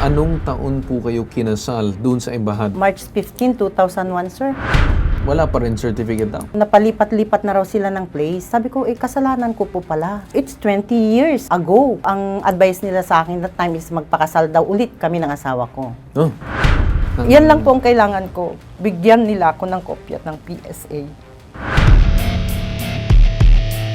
Anong taon po kayo kinasal doon sa embahada? March 15, 2001, sir. Wala pa rin certificate daw. Napalipat-lipat na raw sila ng place. Sabi ko, kasalanan ko po pala. It's 20 years ago. Ang advice nila sa akin that time is magpakasal daw ulit kami ng asawa ko. Oh. Yan lang po ang kailangan ko. Bigyan nila ako ng kopya ng PSA.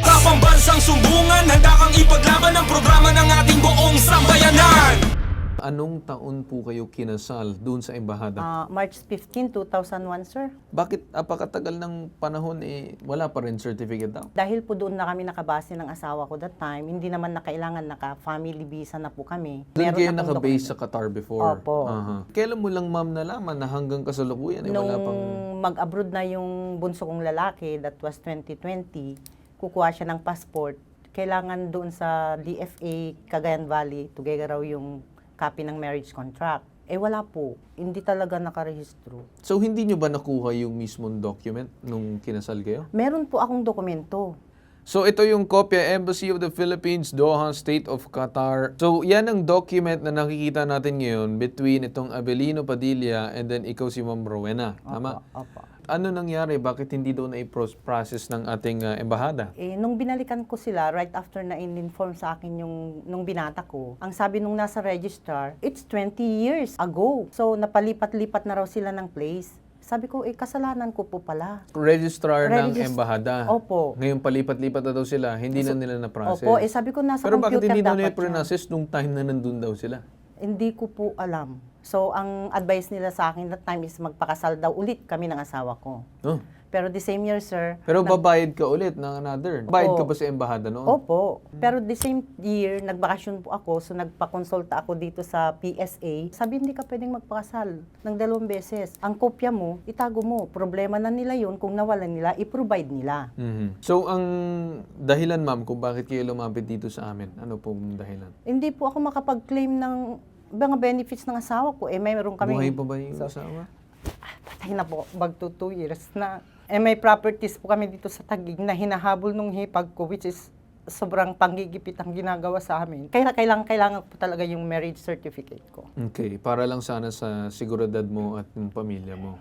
Pambansang sumbungan, handa kang ipaglaban ang programa ng ating buong sambayanan. Anong taon po kayo kinasal doon sa embahada? March 15, 2001, sir. Bakit apakatagal ng panahon wala pa rin certificate daw? Dahil po doon na kami nakabase ng asawa ko that time, hindi naman na kailangan naka-family visa na po kami. Doon kayo akong naka-base dokumento. sa Qatar before? Opo. Kailan mo lang ma'am nalaman na hanggang kasalukuyan Nung wala pang... mag-abroad na yung bunso kong lalaki, that was 2020, kukuha siya ng passport. Kailangan doon sa DFA, Cagayan Valley, together raw yung copy ng marriage contract. Wala po. Hindi talaga nakarehistro. So hindi nyo ba nakuha yung mismong document nung kinasal kayo? Meron po akong dokumento. So ito yung kopya, Embassy of the Philippines, Doha, State of Qatar. So yan ang document na nakikita natin ngayon between itong Abelino Padilla and then ikaw si Ma'am Rowena. Tama? Opo. Ano nangyari? Bakit hindi doon process ng ating embahada? Nung binalikan ko sila, right after na in-inform sa akin nung binata ko, ang sabi nung nasa registrar, it's 20 years ago. So napalipat-lipat na raw sila ng place. Sabi ko, kasalanan ko po pala. Registrar ng embahada. Opo. Ngayon palipat-lipat na daw sila, hindi na nila na-process. Opo, sabi ko nasa Pero bakit computer hindi daw dapat nila process nung time na nandun daw sila? Hindi ko po alam. So, ang advice nila sa akin that time is magpakasal daw ulit kami ng asawa ko. Oh. Pero the same year, sir. Pero babayad ka ulit ng another. Bayad ka Opo. ba sa embahada noon? Opo. Pero the same year, nagbakasyon po ako, so nagpakonsulta ako dito sa PSA. Sabi, hindi ka pwedeng magpakasal ng 2 beses. Ang kopya mo, itago mo. Problema na nila yun. Kung nawalan nila, i-provide nila. Mhm. So, ang dahilan, ma'am, kung bakit kayo lumapit dito sa amin, ano pong dahilan? Hindi po ako makapag-claim ng mga benefits ng asawa ko. Mayroon kami. Buhay pa ba yung asawa? Patay na po, magto 2 years na. May properties po kami dito sa Taguig na hinahabol nung hipag ko, which is sobrang panggigipit ang ginagawa sa amin. Kaya kailangan po talaga yung marriage certificate ko. Okay, para lang sana sa seguridad mo at yung pamilya mo.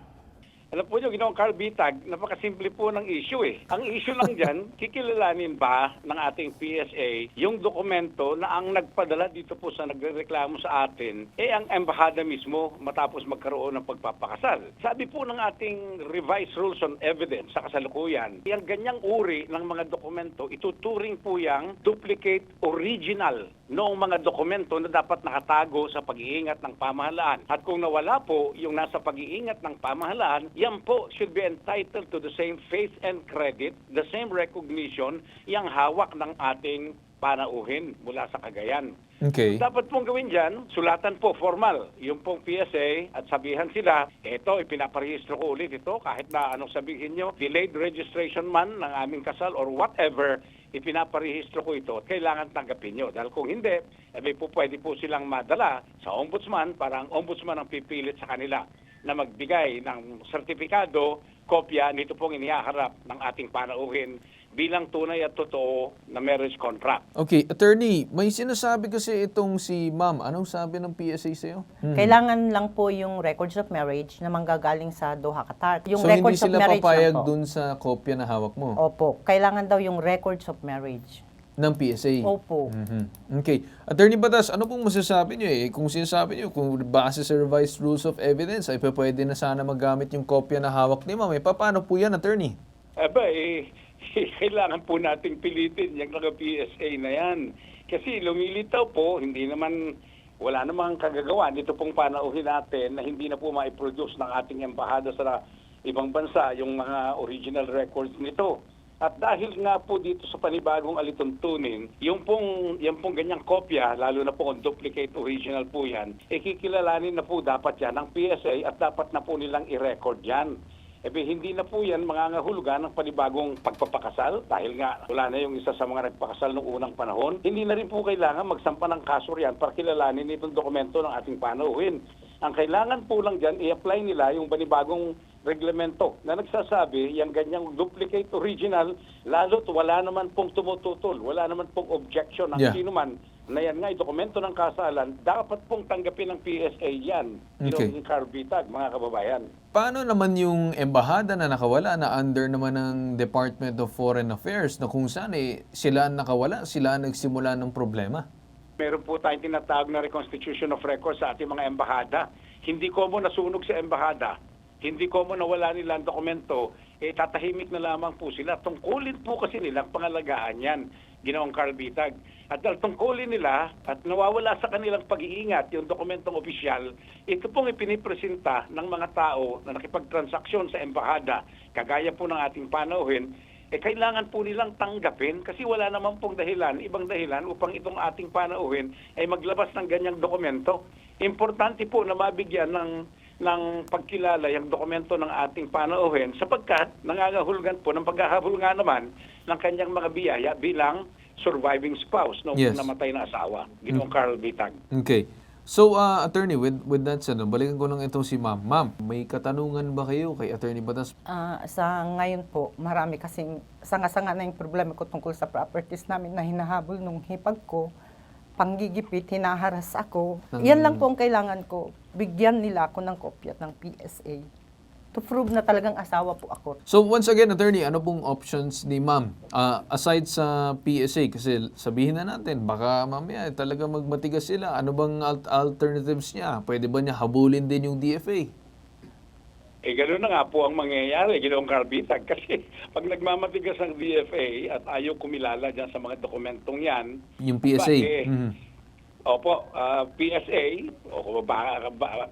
Alam po nyo, Ginoong Carl Bitag, napakasimple po ng issue eh. Ang issue lang dyan, kikilalanin ba ng ating PSA yung dokumento na ang nagpadala dito po sa nagreklamo sa atin, ang embahada mismo matapos magkaroon ng pagpapakasal. Sabi po ng ating revised rules on evidence sa kasalukuyan, yung ganyang uri ng mga dokumento, ituturing po yung duplicate original noong mga dokumento na dapat nakatago sa pag-iingat ng pamahalaan. At kung nawala po yung nasa pag-iingat ng pamahalaan, yan po should be entitled to the same faith and credit, the same recognition, yung hawak ng ating panauhin mula sa Cagayan. Okay. Dapat pong gawin dyan, sulatan po formal yung pong PSA at sabihan sila, ipinaparehistro ko ulit ito kahit na anong sabihin nyo, delayed registration man ng aming kasal or whatever, ipinaparehistro ko ito at kailangan tanggapin nyo. Dahil kung hindi, pwede po silang madala sa ombudsman para ang ombudsman ang pipilit sa kanila na magbigay ng sertifikado, kopya nito pong inihaharap ng ating panauhin bilang tunay at totoo na marriage contract. Okay, attorney, may sinasabi kasi itong si ma'am. Anong sabi ng PSA sa'yo? Kailangan lang po yung records of marriage na manggagaling sa Doha, Qatar. Yung So hindi records of sila marriage papayag lang po. dun sa kopya na hawak mo Opo. Kailangan daw yung records of marriage. ng PSA? Opo. Okay. Attorney Batas, ano pong masasabi nyo Kung sinasabi nyo, kung base sa revised rules of evidence, ay pwede na sana magamit yung kopya na hawak ni ma'am. Paano po yan, attorney? Kailangan po nating pilitin yung PSA na yan. Kasi lumilitaw po, wala namang kagagawa dito pong panauhin natin na hindi na po ma-produce ng ating embahada sa ibang bansa yung mga original records nito. At dahil nga po dito sa panibagong alituntunin, yung pong ganyang kopya, lalo na po kung duplicate original po yan, kikilalanin na po dapat yan ng PSA at dapat na po nilang i-record yan. Hindi na po yan mangangahulugan ng panibagong pagpapakasal dahil nga wala na yung isa sa mga nagpakasal noong unang panahon. Hindi na rin po kailangan magsampa ng kaso riyan para kilalanin itong dokumento ng ating panauhin. Ang kailangan po lang dyan, i-apply nila yung panibagong reglamento na nagsasabi yung ganyang duplicate original, lalo't wala naman pong tumututol, wala naman pong objection ng sino man na yan nga, dokumento ng kasalan, dapat pong tanggapin ng PSA yan. Okay. Yung Carbitag, mga kababayan. Paano naman yung embahada na nakawala na under naman ng Department of Foreign Affairs na kung saan sila ang nakawala, sila ang nagsimula ng problema? Meron po tayong tinatawag na reconstitution of records sa ating mga embahada. Hindi ko mo nasunog sa embahada. Hindi ko mo nawala nila ang dokumento, tatahimik na lamang po sila. Tungkulin po kasi nila ang pangalagaan yan, Ginoong Carbitag. At dahil tungkulin nila at nawawala sa kanilang pag-iingat yung dokumentong opisyal, ito pong ipinipresenta ng mga tao na nakipagtransaksyon sa embahada, kagaya po ng ating panauhin, kailangan po nilang tanggapin kasi wala naman pong dahilan, ibang dahilan upang itong ating panauhin ay maglabas ng ganyang dokumento. Importante po na mabigyan ng pagkilala yung dokumento ng ating panauhin sapagkat nangangahulugan po ng paghahabol nga naman ng kanyang mga biyaya bilang surviving spouse ng Yes. namatay na asawa, Ginoong Carl Bitag. Okay. So, attorney, with that said, balikan ko lang itong si ma'am. Ma'am, may katanungan ba kayo kay Attorney Batas? Sa ngayon po, marami kasing sanga-sanga na yung problema ko tungkol sa properties namin na hinahabol nung hipag ko, panggigipit, hinaharas ako. Yan lang po ang kailangan ko. Bigyan nila ako ng kopya ng PSA to prove na talagang asawa po ako. So, once again, attorney, ano pong options ni ma'am? Aside sa PSA, kasi sabihin na natin, baka mamaya talaga magmatigas sila. Ano bang alternatives niya? Pwede ba niya habulin din yung DFA? Gano'n na nga po ang mangyayari, Ginoong Carbitag, kasi pag nagmamatigas ang DFA at ayaw kumilala dyan sa mga dokumentong yan, Yung PSA? Opo, PSA, o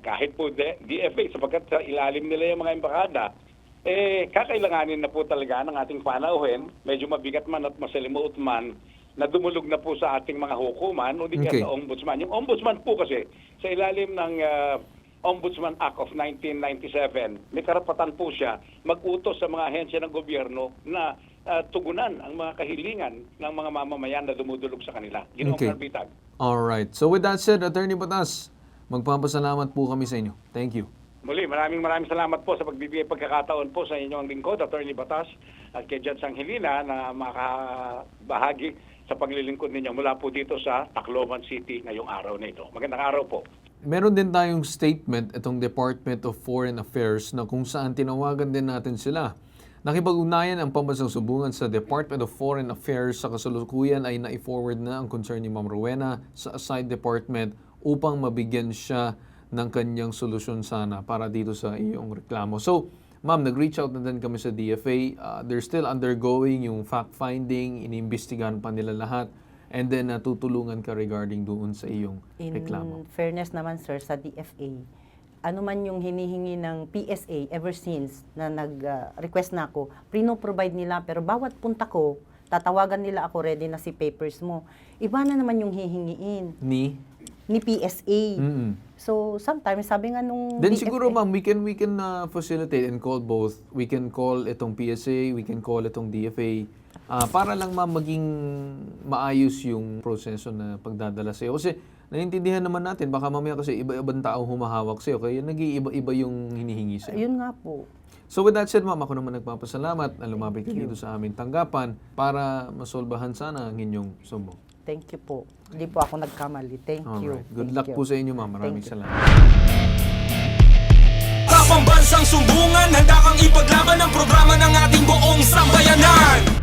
kahit po DFA, sapagkat sa ilalim nila yung mga embahada, kakailanganin na po talaga ng ating panauhin, medyo mabigat man at masalimuot man, na dumulog na po sa ating mga hukuman o di kaya sa ombudsman. Yung ombudsman po kasi, sa ilalim ng Ombudsman Act of 1997, may karapatan po siya mag-utos sa mga ahensya ng gobyerno na tugunan ang mga kahilingan ng mga mamamayan na dumudulog sa kanila. Ginoong Carbitag. Alright. So with that said, Attorney Batas, magpapasalamat po kami sa inyo. Thank you. Muli, maraming salamat po sa pagbibigay pagkakataon po sa inyong lingkod, Attorney Batas, at kay Judge Angelina na makabahagi sa paglilingkod ninyo mula po dito sa Tacloban City ngayong araw na ito. Magandang araw po. Meron din tayong statement itong Department of Foreign Affairs na kung saan tinawagan din natin sila. Nakipag-ugnayan ang pambansang sumbungan sa Department of Foreign Affairs sa kasalukuyan ay na-forward na ang concern ni Ma'am Rowena sa Aside Department upang mabigyan siya ng kanyang solusyon sana para dito sa iyong reklamo. So, Ma'am, nag-reach out na din kami sa DFA. They're still undergoing yung fact-finding, iniimbestigahan pa nila lahat. And then, tutulungan ka regarding doon sa iyong reklamo. In fairness naman, sir, sa DFA, ano man yung hinihingi ng PSA ever since na nag-request na ako, provide nila, pero bawat punta ko, tatawagan nila ako, ready na si papers mo. Iba na naman yung hihingiin ni PSA. So, sometimes, sabi nga nung Then DFA, siguro, ma'am, we can facilitate and call both. We can call itong PSA, we can call itong DFA. Para lang, ma'am, maging maayos yung proseso na pagdadala sa'yo. Kasi, naiintindihan naman natin, baka mamaya kasi iba-ibang tao humahawak sa'yo, kaya nag-iiba-iba yung hinihingi sa'yo. Yun nga po. So with that said, ma'am, ako naman nagpapasalamat na lumapit ka dito sa aming tanggapan para masolbahan sana ang inyong sumbong. Thank you po. Hindi po ako nagkamali. Thank you. Alright. Good Thank luck you. po sa inyo, ma'am. Maraming Thank you. salamat. Sa pambansang sumbungan, handa kang ipaglaban ang programa ng ating buong sambayanan.